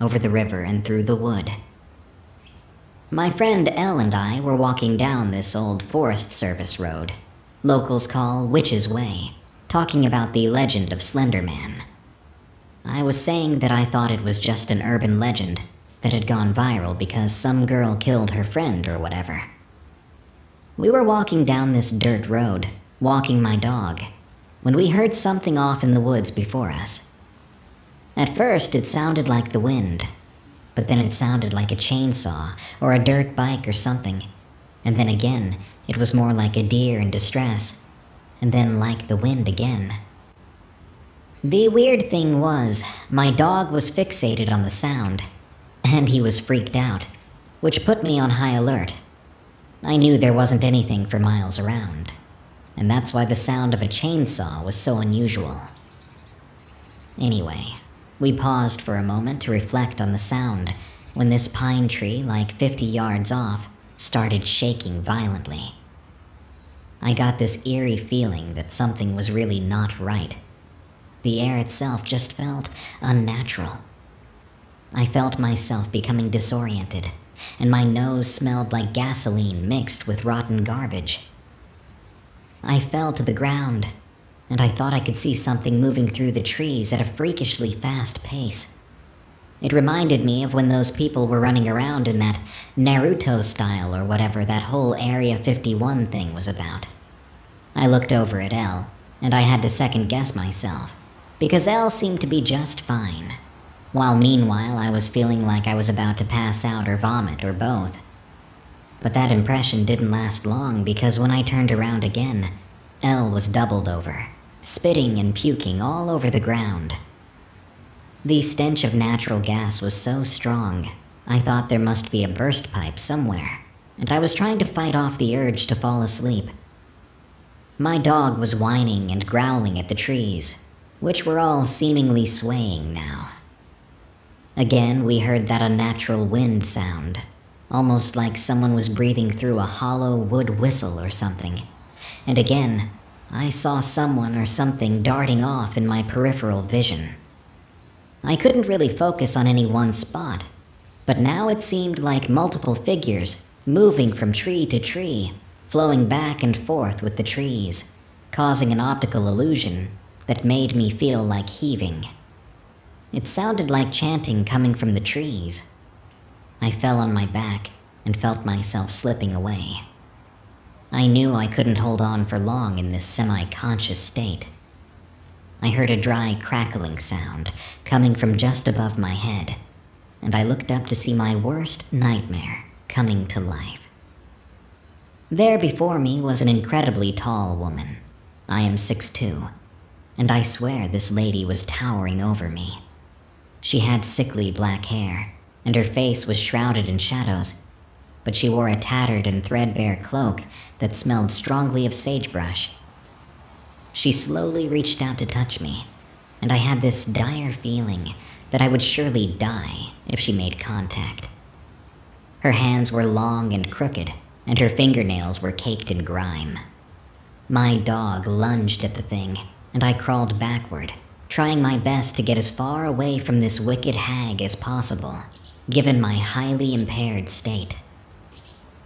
Over the river and through the wood. My friend Elle and I were walking down this old Forest Service road, locals call Witch's Way, talking about the legend of Slender Man. I was saying that I thought it was just an urban legend that had gone viral because some girl killed her friend or whatever. We were walking down this dirt road, walking my dog, when we heard something off in the woods before us. At first it sounded like the wind, but then it sounded like a chainsaw or a dirt bike or something, and then again it was more like a deer in distress, and then like the wind again. The weird thing was, my dog was fixated on the sound, and he was freaked out, which put me on high alert. I knew there wasn't anything for miles around, and that's why the sound of a chainsaw was so unusual. Anyway, we paused for a moment to reflect on the sound when this pine tree, like 50 yards off, started shaking violently. I got this eerie feeling that something was really not right. The air itself just felt unnatural. I felt myself becoming disoriented, and my nose smelled like gasoline mixed with rotten garbage. I fell to the ground, and I thought I could see something moving through the trees at a freakishly fast pace. It reminded me of when those people were running around in that Naruto style or whatever that whole Area 51 thing was about. I looked over at Elle, and I had to second-guess myself, because Elle seemed to be just fine, while meanwhile I was feeling like I was about to pass out or vomit or both. But that impression didn't last long, because when I turned around again, Elle was doubled over, spitting and puking all over the ground. The stench of natural gas was so strong, I thought there must be a burst pipe somewhere, and I was trying to fight off the urge to fall asleep. My dog was whining and growling at the trees, which were all seemingly swaying now. Again, we heard that unnatural wind sound, almost like someone was breathing through a hollow wood whistle or something. And again, I saw someone or something darting off in my peripheral vision. I couldn't really focus on any one spot, but now it seemed like multiple figures moving from tree to tree, flowing back and forth with the trees, causing an optical illusion that made me feel like heaving. It sounded like chanting coming from the trees. I fell on my back and felt myself slipping away. I knew I couldn't hold on for long in this semi-conscious state. I heard a dry crackling sound coming from just above my head, and I looked up to see my worst nightmare coming to life. There before me was an incredibly tall woman. I am 6'2", and I swear this lady was towering over me. She had sickly black hair, and her face was shrouded in shadows, but she wore a tattered and threadbare cloak that smelled strongly of sagebrush. She slowly reached out to touch me, and I had this dire feeling that I would surely die if she made contact. Her hands were long and crooked, and her fingernails were caked in grime. My dog lunged at the thing, and I crawled backward, trying my best to get as far away from this wicked hag as possible, given my highly impaired state.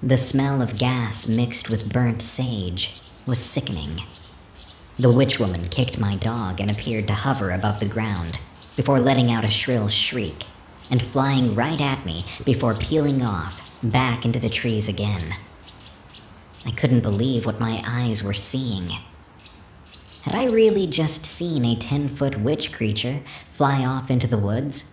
The smell of gas mixed with burnt sage was sickening. The witch woman kicked my dog and appeared to hover above the ground before letting out a shrill shriek and flying right at me before peeling off back into the trees again. I couldn't believe what my eyes were seeing. Had I really just seen a 10-foot witch creature fly off into the woods?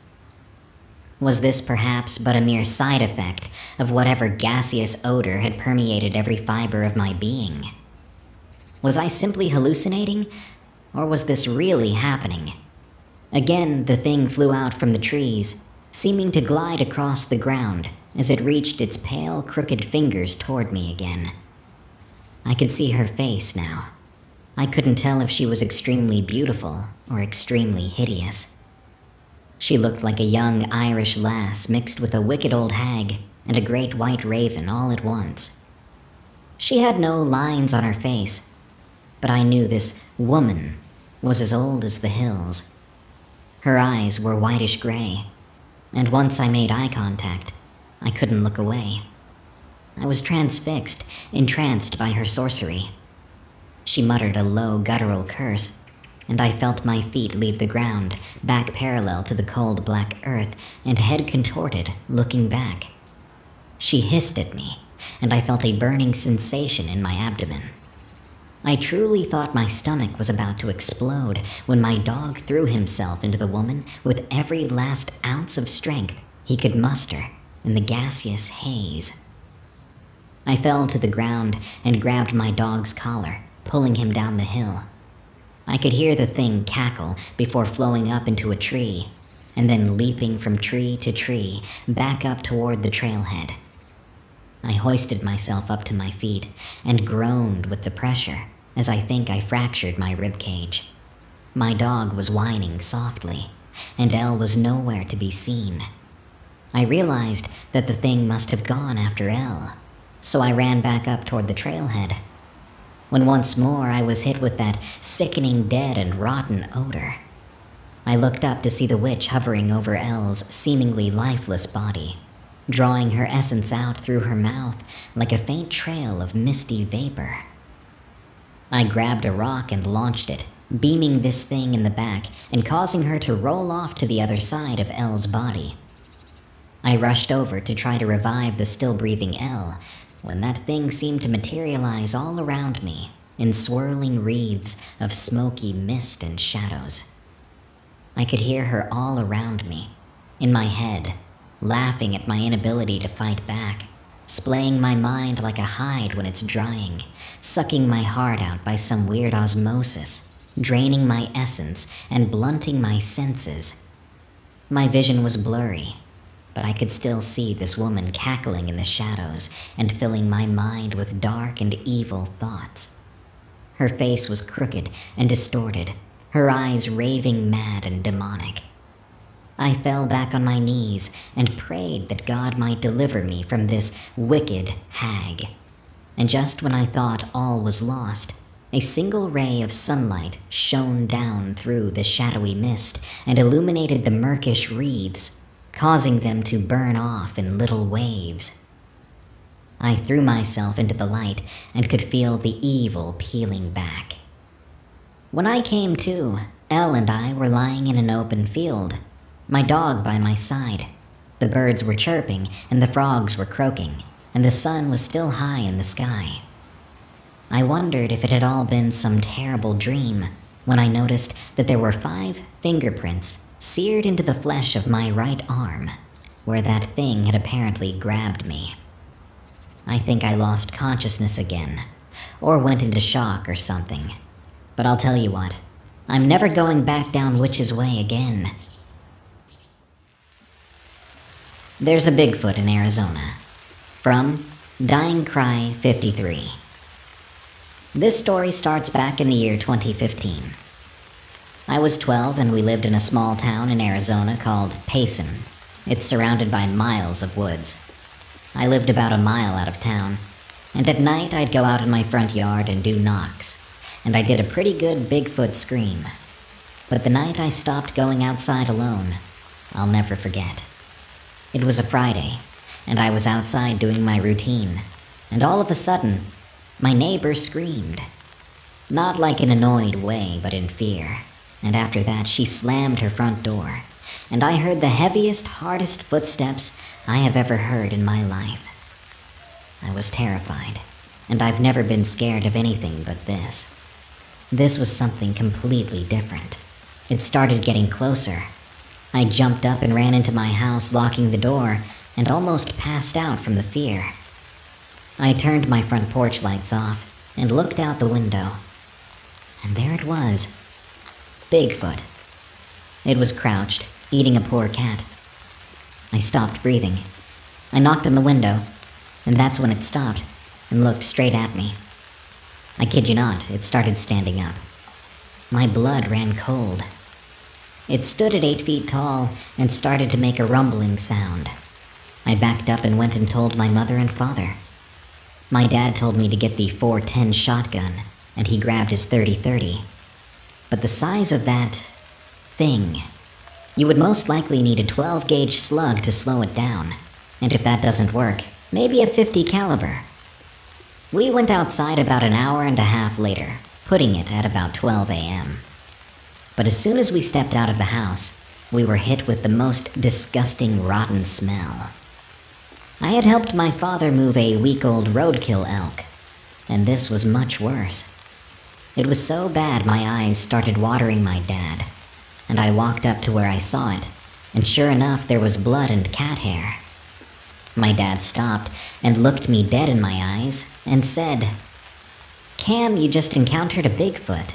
Was this perhaps but a mere side effect of whatever gaseous odor had permeated every fiber of my being? Was I simply hallucinating, or was this really happening? Again, the thing flew out from the trees, seeming to glide across the ground as it reached its pale, crooked fingers toward me again. I could see her face now. I couldn't tell if she was extremely beautiful or extremely hideous. She looked like a young Irish lass mixed with a wicked old hag and a great white raven all at once. She had no lines on her face, but I knew this woman was as old as the hills. Her eyes were whitish gray, and once I made eye contact, I couldn't look away. I was transfixed, entranced by her sorcery. She muttered a low, guttural curse, and I felt my feet leave the ground, back parallel to the cold black earth, and head contorted, looking back. She hissed at me, and I felt a burning sensation in my abdomen. I truly thought my stomach was about to explode when my dog threw himself into the woman with every last ounce of strength he could muster in the gaseous haze. I fell to the ground and grabbed my dog's collar, pulling him down the hill. I could hear the thing cackle before flowing up into a tree, and then leaping from tree to tree back up toward the trailhead. I hoisted myself up to my feet and groaned with the pressure as I think I fractured my ribcage. My dog was whining softly, and Elle was nowhere to be seen. I realized that the thing must have gone after Elle, so I ran back up toward the trailhead, when once more I was hit with that sickening dead and rotten odor. I looked up to see the witch hovering over Elle's seemingly lifeless body, drawing her essence out through her mouth like a faint trail of misty vapor. I grabbed a rock and launched it, beaming this thing in the back and causing her to roll off to the other side of Elle's body. I rushed over to try to revive the still-breathing Elle, when that thing seemed to materialize all around me in swirling wreaths of smoky mist and shadows. I could hear her all around me, in my head, laughing at my inability to fight back, splaying my mind like a hide when it's drying, sucking my heart out by some weird osmosis, draining my essence and blunting my senses. My vision was blurry, but I could still see this woman cackling in the shadows and filling my mind with dark and evil thoughts. Her face was crooked and distorted, her eyes raving mad and demonic. I fell back on my knees and prayed that God might deliver me from this wicked hag. And just when I thought all was lost, a single ray of sunlight shone down through the shadowy mist and illuminated the murkish wreaths, causing them to burn off in little waves. I threw myself into the light and could feel the evil peeling back. When I came to, Elle and I were lying in an open field, my dog by my side. The birds were chirping and the frogs were croaking, and the sun was still high in the sky. I wondered if it had all been some terrible dream when I noticed that there were 5 fingerprints seared into the flesh of my right arm, where that thing had apparently grabbed me. I think I lost consciousness again, or went into shock or something. But I'll tell you what, I'm never going back down Witch's Way again. There's a Bigfoot in Arizona. From Dying Cry 53. This story starts back in the year 2015. I was 12 and we lived in a small town in Arizona called Payson. It's surrounded by miles of woods. I lived about a mile out of town, and at night I'd go out in my front yard and do knocks, and I did a pretty good Bigfoot scream. But the night I stopped going outside alone, I'll never forget. It was a Friday, and I was outside doing my routine, and all of a sudden, my neighbor screamed. Not like in an annoyed way, but in fear. And after that, she slammed her front door, and I heard the heaviest, hardest footsteps I have ever heard in my life. I was terrified, and I've never been scared of anything but this. This was something completely different. It started getting closer. I jumped up and ran into my house, locking the door, and almost passed out from the fear. I turned my front porch lights off and looked out the window. And there it was. Bigfoot. It was crouched, eating a poor cat. I stopped breathing. I knocked on the window, and that's when it stopped and looked straight at me. I kid you not, it started standing up. My blood ran cold. It stood at 8 feet tall and started to make a rumbling sound. I backed up and went and told my mother and father. My dad told me to get the .410 shotgun, and he grabbed his .30-30. But the size of that thing, you would most likely need a 12-gauge slug to slow it down, and if that doesn't work, maybe a .50 caliber. We went outside about an hour and a half later, putting it at about 12 a.m. But as soon as we stepped out of the house, we were hit with the most disgusting rotten smell. I had helped my father move a week-old roadkill elk, and this was much worse. It was so bad my eyes started watering my dad, and I walked up to where I saw it, and sure enough there was blood and cat hair. My dad stopped and looked me dead in my eyes and said, "Cam, you just encountered a Bigfoot."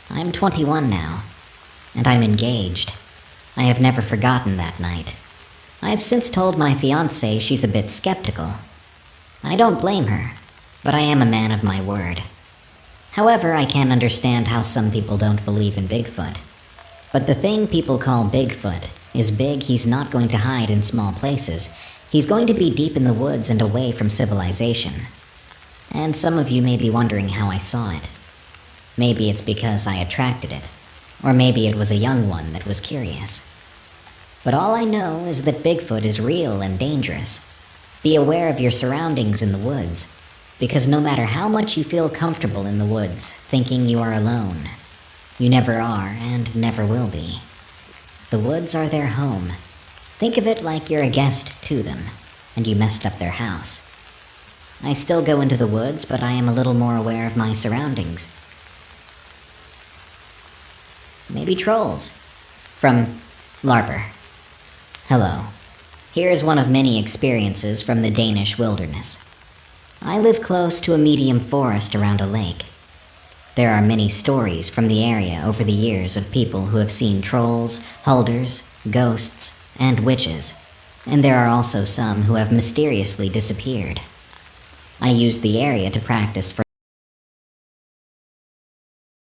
I'm 21 now, and I'm engaged. I have never forgotten that night. I have since told my fiancée she's a bit skeptical. I don't blame her, but I am a man of my word. However, I can understand how some people don't believe in Bigfoot. But the thing people call Bigfoot is big. He's not going to hide in small places. He's going to be deep in the woods and away from civilization. And some of you may be wondering how I saw it. Maybe it's because I attracted it, or maybe it was a young one that was curious. But all I know is that Bigfoot is real and dangerous. Be aware of your surroundings in the woods, because no matter how much you feel comfortable in the woods, thinking you are alone, you never are and never will be. The woods are their home. Think of it like you're a guest to them, and you messed up their house. I still go into the woods, but I am a little more aware of my surroundings. Maybe trolls. From Larper. Hello. Here is one of many experiences from the Danish wilderness. I live close to a medium forest around a lake. There are many stories from the area over the years of people who have seen trolls, hulders, ghosts, and witches, and there are also some who have mysteriously disappeared. I used the area to practice for